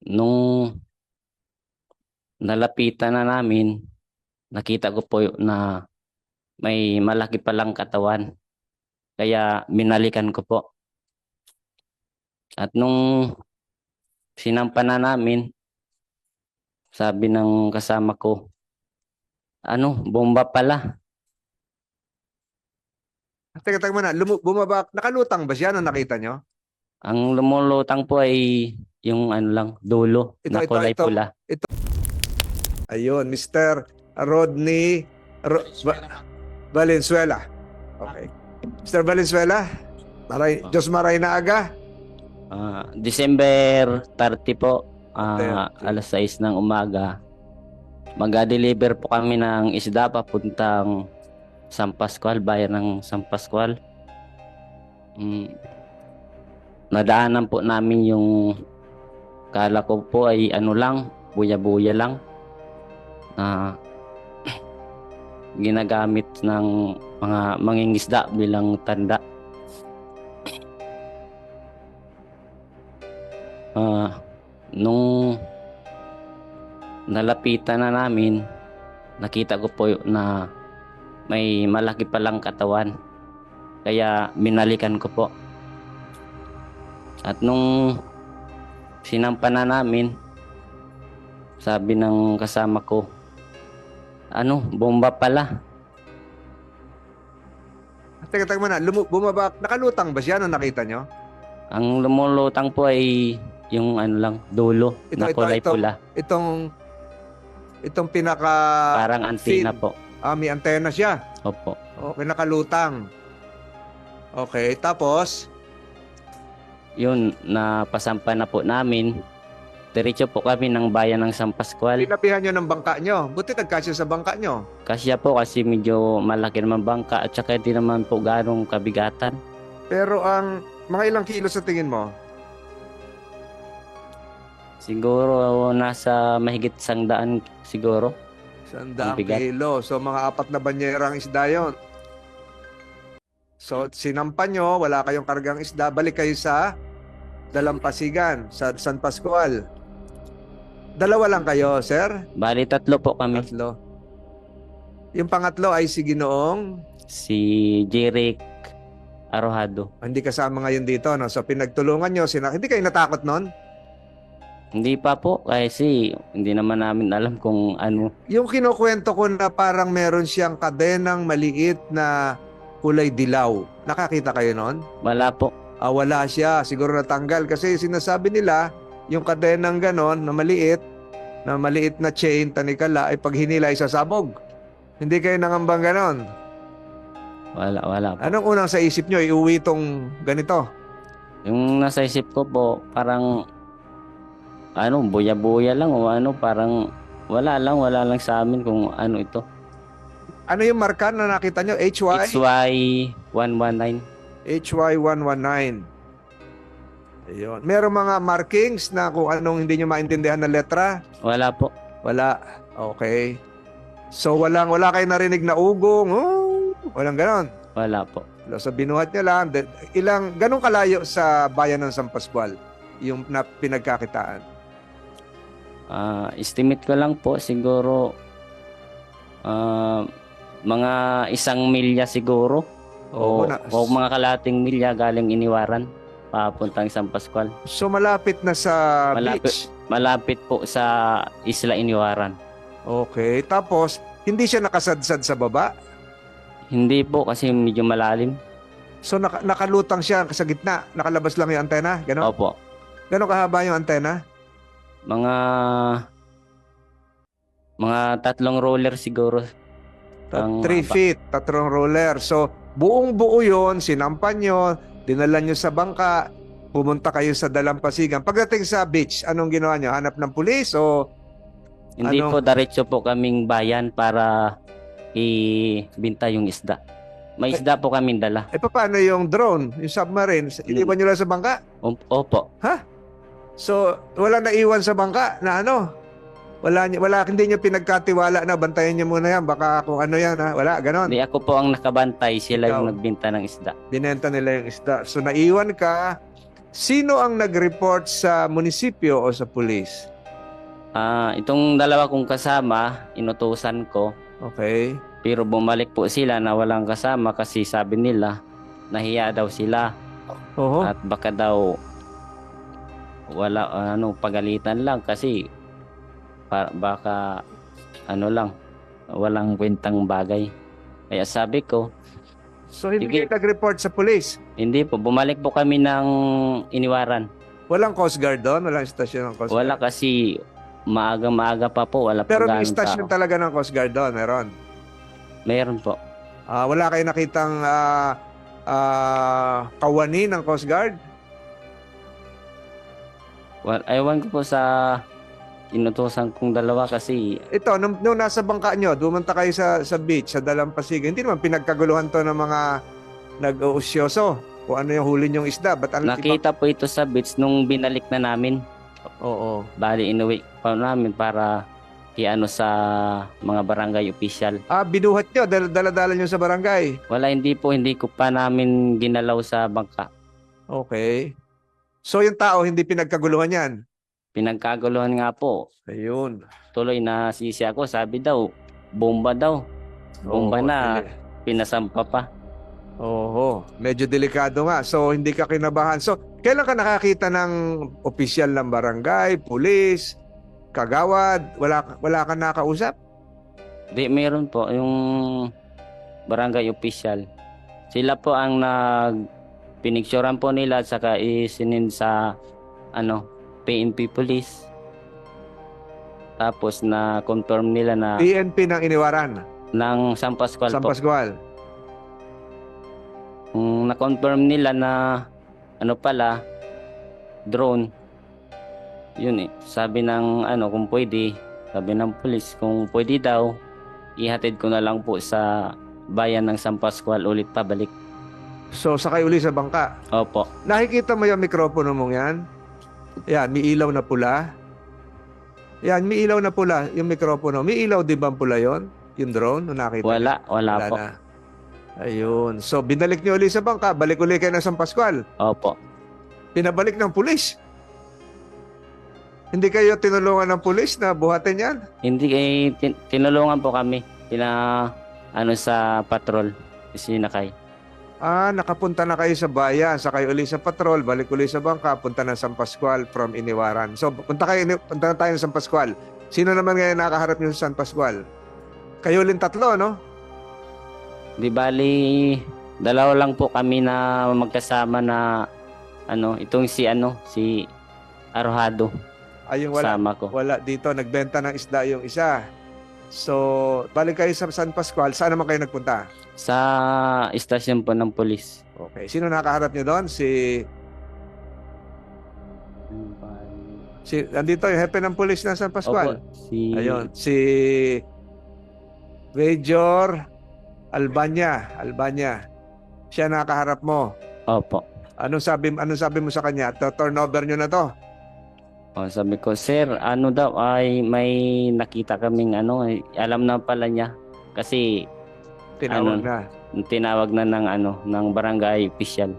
Nung nalapitan na namin, nakita ko po na may malaki palang katawan. Kaya binalikan ko po. At nung sinampa na namin, sabi ng kasama ko, bomba pala. Teka muna, bumaba, nakalutang ba siya nung nakita nyo? Ang lumulutang po ay yung dulo Ito, na ito, kulay ito, pula. ito. Ayun, Mr. Rodney Valenzuela. Okay. Mr. Valenzuela, Diyos maray na aga. December 30 po, 30. alas 6 ng umaga. Mag-deliver po kami ng isda papuntang San Pascual, bayan ng San Pascual. Nadaanan po namin yung kala ko po ay buya-buya lang na ginagamit ng mga mangingisda bilang tanda. Nung nalapitan na namin, nakita ko po na may malaki palang katawan. Kaya binalikan ko po. At nung sinampa na namin, sabi ng kasama ko, bomba pala. Teka muna, bumaba, nakalutang ba siya nung nakita nyo? Ang lumulutang po ay yung dulo na kulay pula. Itong pinaka... Parang antena po. May antena siya. Opo. Okay, nakalutang. Okay, tapos? Yun, napasampa na po namin. Diretso po kami ng bayan ng San Pascual. Pinapihan nyo ng bangka nyo. Buti nagkasya sa bangka nyo. Kasya po kasi medyo malaki naman bangka at saka hindi naman po ganong kabigatan. Pero ang mga ilang kilo sa tingin mo? Siguro nasa mahigit 100 siguro. 100 kilo. So mga 4 na banyerang isda yun. So sinampa nyo, wala kayong kargang isda, balik kayo sa Dalampasigan, sa San Pascual. Dalawa lang kayo, sir? Bali 3 po kami. 3. Yung pangatlo ay si Ginoong? Si Jeric Arojado. Hindi kasama ngayon dito, no? So pinagtulungan nyo, hindi kayo natakot nun? Hindi pa po kasi hindi naman namin alam kung ano. Yung kinukwento ko na parang meron siyang kadenang maliit na kulay dilaw. Nakakita kayo nun? Wala po. Wala siya. Siguro natanggal kasi sinasabi nila yung kadenang ganon na maliit na chain, tanikala, ay pag hinila ay sasabog. Hindi kayo nangambang ganon? Wala po. Anong unang sa isip nyo? Iuwi itong ganito? Yung nasa isip ko po, parang buya-buya lang o parang wala lang sa amin kung ano ito. Ano yung marka na nakita nyo? HY119. HY119. Ayun. Merong mga markings na kung anong hindi nyo maintindihan na letra? Wala po. Wala. Okay. So wala kayo narinig na ugong? Walang ganon? Wala po. So binuhat niya lang. Ganong kalayo sa bayan ng San Pascual yung pinagkakitaan? Estimate ko lang po siguro mga 1 milya siguro. O mga kalating milya galing Iniwaran papuntang San Pascual. So malapit na sa beach? Malapit po sa Isla Iniwaran. Okay. Tapos, hindi siya nakasadsad sa baba? Hindi po kasi medyo malalim. So nakalutang siya sa gitna? Nakalabas lang yung antena? Ganon? Opo. Ganon kahaba yung antena? Mga 3 roller siguro. 3 feet, 3 roller. So, buong-buo yun, sinampan nyo, dinala nyo sa bangka, pumunta kayo sa Dalampasigan. Pagdating sa beach, anong ginawa nyo? Hanap ng pulis o... Hindi po, diretso po kaming bayan para ibinta yung isda. May isda po kaming dala. Paano yung drone, yung submarine? Iniwan nyo lang sa bangka? Opo. Ha? So, wala naiwan sa bangka na hindi nyo pinagkatiwala na bantayan nyo muna yan, baka kung ano yan, ha? Wala, ganon. Hindi, ako po ang nakabantay, sila yung nagbenta ng isda. Binenta nila yung isda. So naiwan ka, Sino ang nag-report sa munisipyo o sa pulis? Itong dalawa kong kasama, inutusan ko. Okay. Pero bumalik po sila na walang kasama kasi sabi nila, nahiya daw sila. Oho. At baka daw wala pagalitan lang kasi baka lang walang kwentang bagay. Kaya sabi ko, So, hindi sige. kayo nag-report sa pulis? Hindi po, bumalik po kami ng Iniwaran. Walang Coast Guard doon? Walang istasyon ng Coast Wala Guard? kasi maaga-maaga pa po, wala pa Pero may gaanong istasyon tao. talaga ng Coast Guard doon, meron. Meron po. Wala kayo nakitang kawani ng Coast Guard? Ewan ko po sa inutusan kong dalawa kasi Ito, nung nasa bangka nyo, dumunta kayo sa beach, sa Dalampasigan, hindi naman pinagkaguluhan to ng mga nag-uusyoso. Kung ano yung huli nyong isda. Ba't nakita po ito sa beach nung binalik na namin. Oo. Bali, inuwi pa namin para sa mga barangay official. Binuhat nyo, dala-dala nyo sa barangay. Wala, hindi ko pa namin ginalaw sa bangka. Okay. So yung tao, hindi pinagkaguluhan yan? Pinagkaguluhan nga po. Ayun. Tuloy na sisi ako, sabi daw, bomba daw. Bomba Oo, na, pinasampa pa. Oo, medyo delikado nga. So, hindi ka kinabahan. So, kailan ka nakakita ng opisyal ng barangay, pulis, kagawad? Wala ka nakausap? Di, meron po, yung barangay official. Sila po ang pinicturean po nila at saka isinin sa PNP police. Tapos na-confirm nila na PNP ng Iniwaran, ng San Pascual San po. Pascual. Na-confirm nila na pala, drone. Yun sabi ng kung pwede, sabi ng police kung pwede daw, ihatid ko na lang po sa bayan ng San Pascual ulit pabalik. So, sakay uli sa bangka. Opo. Nakikita mo yung mikropono mong yan? Yan, may ilaw na pula. Yan, may ilaw na pula yung mikropono. May ilaw di ba ang pula yon? Yung drone, nung nakita niyo? Wala po. Na. Ayun. So, binalik niyo uli sa bangka. Balik uli kayo ng San Pascual. Opo. Pinabalik ng pulis. Hindi kayo tinulungan ng pulis na buhatin yan? Hindi tinulungan po kami. Sa patrol. Sinakay. Nakapunta na kayo sa bayan, sakay uli sa patrol, balik uli sa bangka, punta na San Pascual from Iniwaran. So, punta na tayo ng San Pascual. Sino naman ngayon nakaharap niyo sa San Pascual? Kayo ulit tatlo, no? Di bali, dalawa lang po kami na magkasama na itong si Arojado. Yung Sama ko. wala dito, nagbenta ng isda yung isa. So, balik kayo sa San Pascual. Saan naman kayo nagpunta? Sa istasyon po ng pulis. Okay. Sino nakaharap niyo doon? Nandito yung hepe ng pulis ng San Pascual. Opo, Ayun, si Major Albania. Siya nakaharap mo. Opo. Anong sabi mo sa kanya? Turnover nyo na to. Sabi ko, sir, daw ay may nakita kaming alam na pala niya kasi Tinawag na. tinawag na ng barangay official.